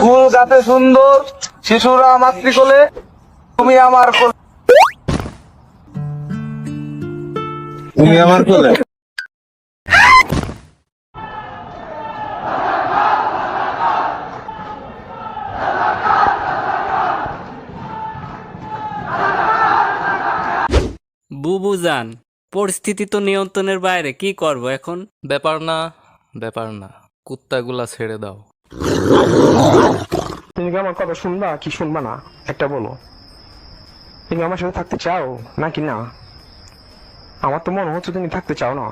ফুল গাছে সুন্দর, শিশুরা মাতৃকোলে, তুমি আমার কোলে। তুমি আমার কোলে। বুবুজান, পরিস্থিতি তো নিয়ন্ত্রণের বাইরে, কি করব এখন? ব্যাপার না, কুত্তাগুলা ছেড়ে দাও। তুমি কি আমার কথা শুনবা কি শুনবা না একটা বলো। তুমি আমার সাথে থাকতে চাও নাকি না? আমার তো মনে হচ্ছে তুমি থাকতে চাও না।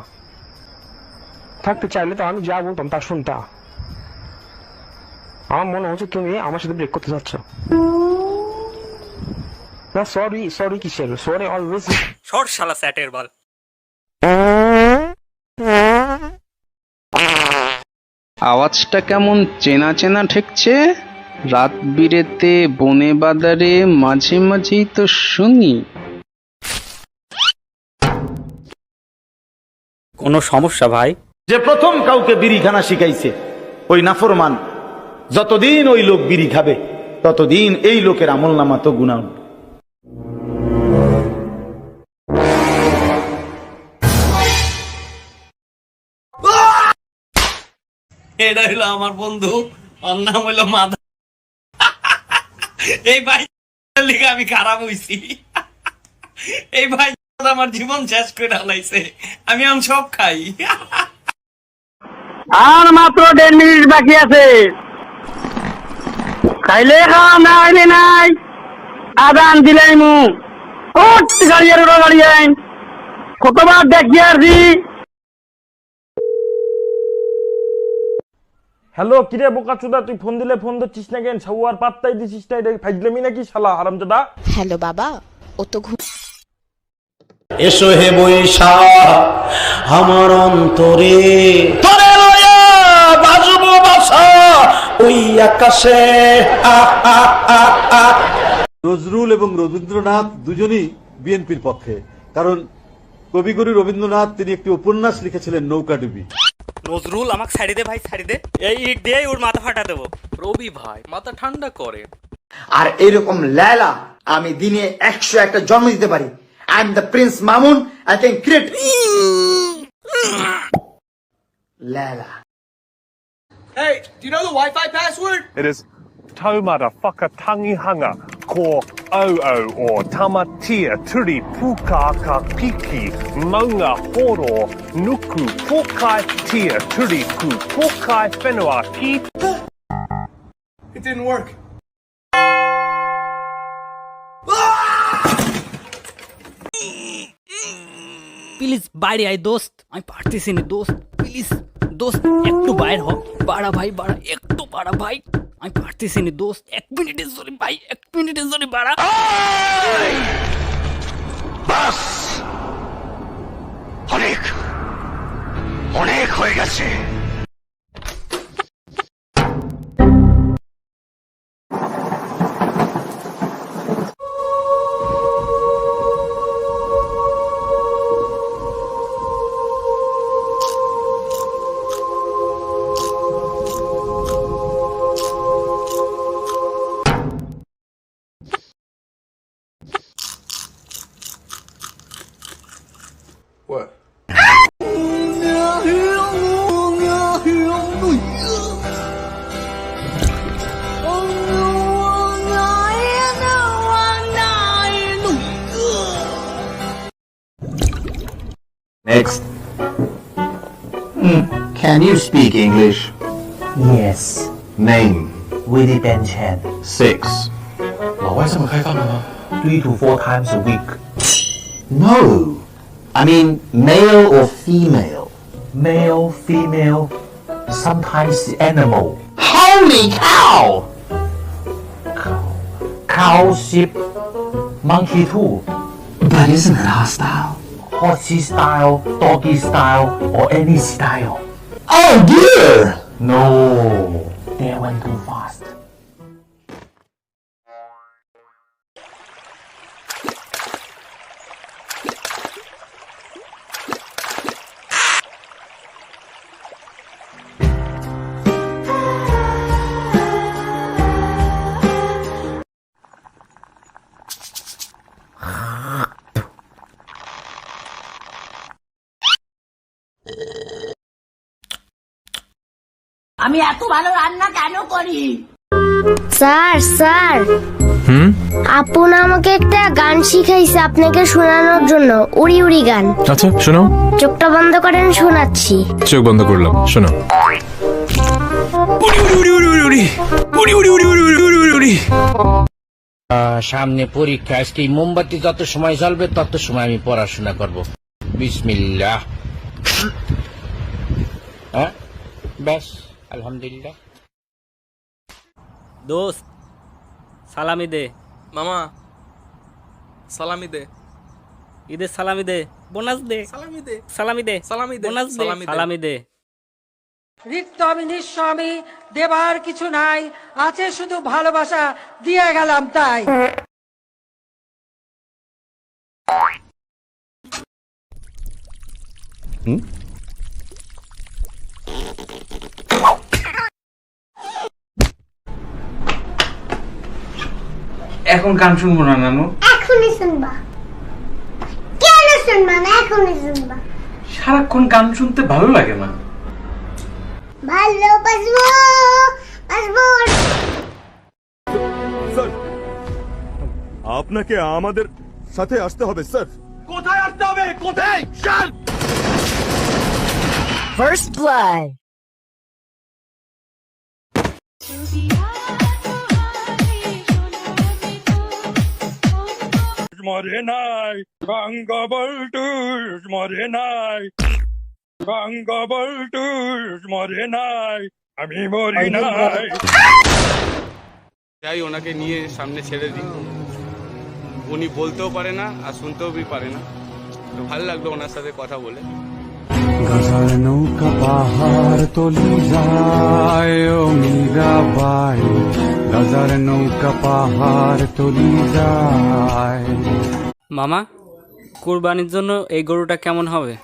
থাকতে চাইলে তো আমি যা বলতাম তা শুনতা। আমার মনে হচ্ছে তুমি আমার সাথে ব্রেক করতে চাচ্ছ। না সরি কিসের সরি? অলওয়েজ শর্ট শালা স্যাটের বল। আওয়াজটা কেমন চেনা চেনা ঠেকছে। রাত বিরেতে বনে বাদারে মাঝে মাঝেই তো শুনি। কোনো সমস্যা ভাই? যে প্রথম কাউকে বিড়িখানা শিখাইছে ওই নাফরমান, যতদিন ওই লোক বিড়ি খাবে ততদিন এই লোকের আমল নামা তো গুনাহ উঠবে। এটা হইলো আমার বন্ধু, ওর নাম হইলো মাধব। এই ভাই লিগে আমি খারাপ হইছি। এই ভাই আমার জীবন শেষ করে ঢালাইছে। আমি এখন সব খাই। আর মাত্র 1.5 মিনিট বাকি আছে। খাইলে খাওয়া না হইলে নাই। আদান দিলাই মু গাড়িয়ার উড়া গাড়ি আইন কতবার দেখি আসি। হ্যালো কিরে বোকা চুদা, তুই ফোন দিলে ফোন ধরছিস না কেন? সাউয়ার পাত্তাই দিছিস না, এটা ফাইজলামি নাকি শালা হারামজাদা? হ্যালো বাবা, ও তো এসো হে বৈশাখ আমার অন্তরে, তোরে লয়া বাজবো বাসা ওই আকাশে। নজরুল এবং রবীন্দ্রনাথ দুজনই বিএনপির পক্ষে, কারণ কবিগুরু রবীন্দ্রনাথ তিনি একটি উপন্যাস লিখেছিলেন নৌকাডুবি। নজরুল আমাকে ছাড়ি দে ভাই, ছাড়ি দে। এই ইট দিয়ে ওর মাথা ফাটা দেবো। রবি ভাই মাথা ঠান্ডা করে। আর এরকম লেলা আমি দিনে 101টা জন্ম দিতে পারি। I am the Prince Mamun, I can create Lela. Hey, do you know the Wi-Fi password? It is Taumata Whakatangi Hanga Ko O or Tamatia Turi Puka Ka Piki Maunga Horo Nuku Pukai Tia Turi Ku Pukai Whenua Ki. It didn't work. Please বাইরে আয় দোস্ত, আমি পারতেছি না দোস্ত। Please দোস্ত একটু বাইরে হ। বাড়া ভাই বাড়া, একটু বাড়া ভাই, আমি পারতেছি না দোস্ত। 1 মিনিটের জন্য ভাই, 1 মিনিটের জন্য বাড়া। বাস অনেক অনেক হয়ে গেছে। What? Next. Can you speak English? Yes, Name. Willie Ben Chan. 6. 老外这么开放的吗？ 3 to 4 times a week. No. I mean male or female. Male, female, sometimes animal. Holy cow! Cow, sheep, monkey too. But isn't it hostile? Horsey style, doggy style, or any style. Oh dear! No, they went too fast. আমি এত ভালো রান্না কেন করি? Sir sir আপু না আমাকে একটা গান শিখাইছে আপনাকে শোনানোর জন্য, উড়ি উড়ি গান। আচ্ছা শোনো। চোখটা বন্ধ করেন, শোনাচ্ছি। চোখ বন্ধ করলাম, শোনো। সামনে পরীক্ষা, আজকে মোমবাতি যত সময় জ্বলবে তত সময় আমি পড়াশোনা করব। বিসমিল্লাহ। হ্যাঁ ব্যাস, আলহামদুলিল্লাহ। দোস্ত সালামি দে। মামা সালামি দে। ঈদের সালামি দে, বোনাস দে। সালামি দে। সালামি দে, সালামি দে। বোনাস দে, সালামি দে। সালামি দে। রিক্ত আমি নিঃস্ব, আমি দেবার কিছু নাই, আছে শুধু ভালোবাসা, দিয়ে গেলাম তাই। এখন গান শুনবো না নানু, এখনই শুনবা। কেন শুনবা না? এখনই শুনবা। সারাক্ষণ গান শুনতে ভালো লাগে না। ভালোবাসবো বাসবো। আপনাকে আমাদের সাথে আসতে হবে স্যার। কোথায় আসতে হবে? কোথায়? Sir first blood. মরে নাই বঙ্গবল্টুস, মরে নাই বঙ্গবল্টুস, মরে নাই, আমি মরি নাই। যাই ওনাকে নিয়ে সামনে ছেড়ে দিই, উনি বলতেও পারে না আর শুনতেও পারে না, তো ভালো লাগলো ওনার সাথে কথা বলে। গজার নৌকা পাহাড় তলি যায় ও মীরাবাই, গজার নৌকা পাহাড় তলি যায়। মামা কুরবানির জন্য এই গরুটা কেমন হবে?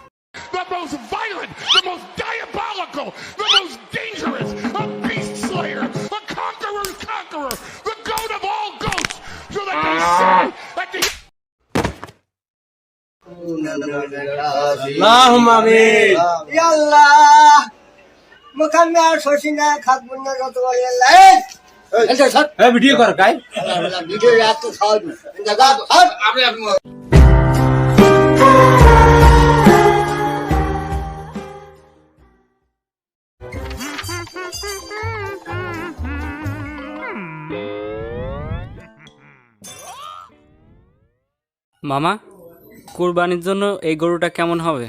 The most violent, the most diabolical, the most dangerous, a beast slayer, a conqueror's conqueror, the goat of all goats, so that they say that the video কর গাই। মামা কুরবানির জন্য এই গরুটা কেমন হবে?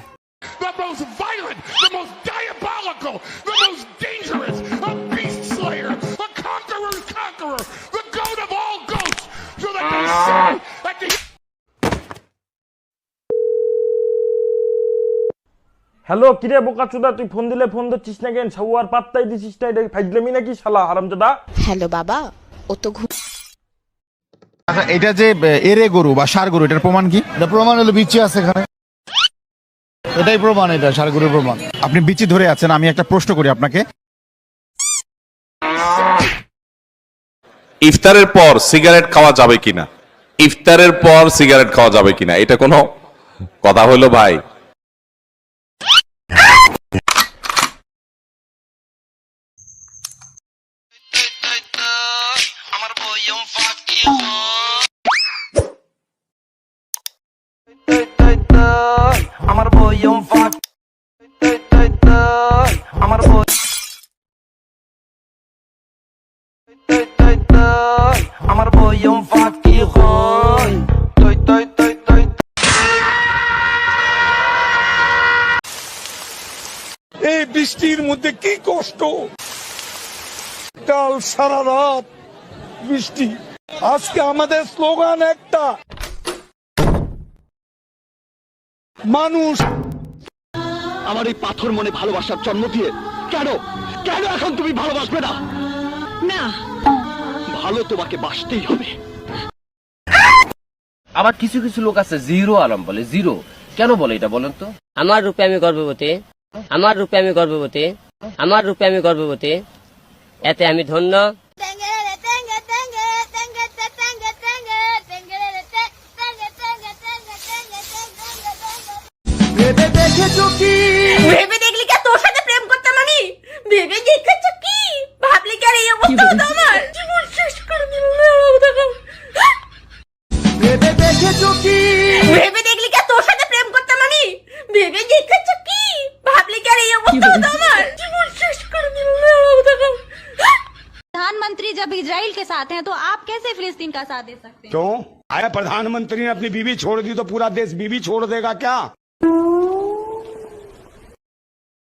the most violent, the most diabolical, the most dangerous, a beast slayer, a conqueror's conqueror, the goat of all goats, so that they say that the hello, কিরে বোকাচোদা, তুই ফোন দিলে ফোন ধরছিস না কেন? সাউ আর পাত্তাই দিছিস না, এটা ফাইজলামি নাকি শালা হারামজাদা? হ্যালো বাবা, ও তো আচ্ছা, এটা যে এরে গরু বা ষাঁড় গরু, এটার প্রমাণ কি? এটা প্রমাণ হলো বিচি আছে এখানে, এটাই প্রমাণ, এটা ষাঁড় গরুর প্রমাণ। আপনি বিচি ধরে আছেন, আমি একটা প্রশ্ন করি আপনাকে। ইফতারের পর সিগারেট খাওয়া যাবে কিনা? ইফতারের পর সিগারেট খাওয়া যাবে কিনা, এটা কোনো কথা হলো ভাই? আমার বইয়ম ফাক, আমার বই, আমার বইয়ম ফাক কি হয়? এই বৃষ্টির মধ্যে কি কষ্ট, কাল সারা রাত বৃষ্টি, আজকে আমাদের স্লোগান একটা, মানুষ। আমার এই পাথর মনে ভালোবাসার জন্ম দিয়ে কেন কেন এখন তুমি ভালোবাসবে না? না, ভালো তোমাকে বাসতেই হবে। আবার কিছু কিছু লোক আছে জিরো আলম বলে। জিরো কেন বলে এটা বলেন তো? আমার রূপে আমি গর্ভবতী, আমার রূপে আমি গর্ভবতী, আমার রূপে আমি গর্ভবতী, এতে আমি ধন্য। ভেবে দেখলি কি তোর সাথে প্রেম করতাম আমি? ভেবে দেখেছো কি? प्रधानमंत्री जब इजराइल के साथ हैं तो आप कैसे फिलिस्तीन का साथ दे सकते हैं? क्यों आया प्रधानमंत्री ने अपनी बीवी छोड़ दी तो पूरा देश बीवी छोड़ देगा क्या?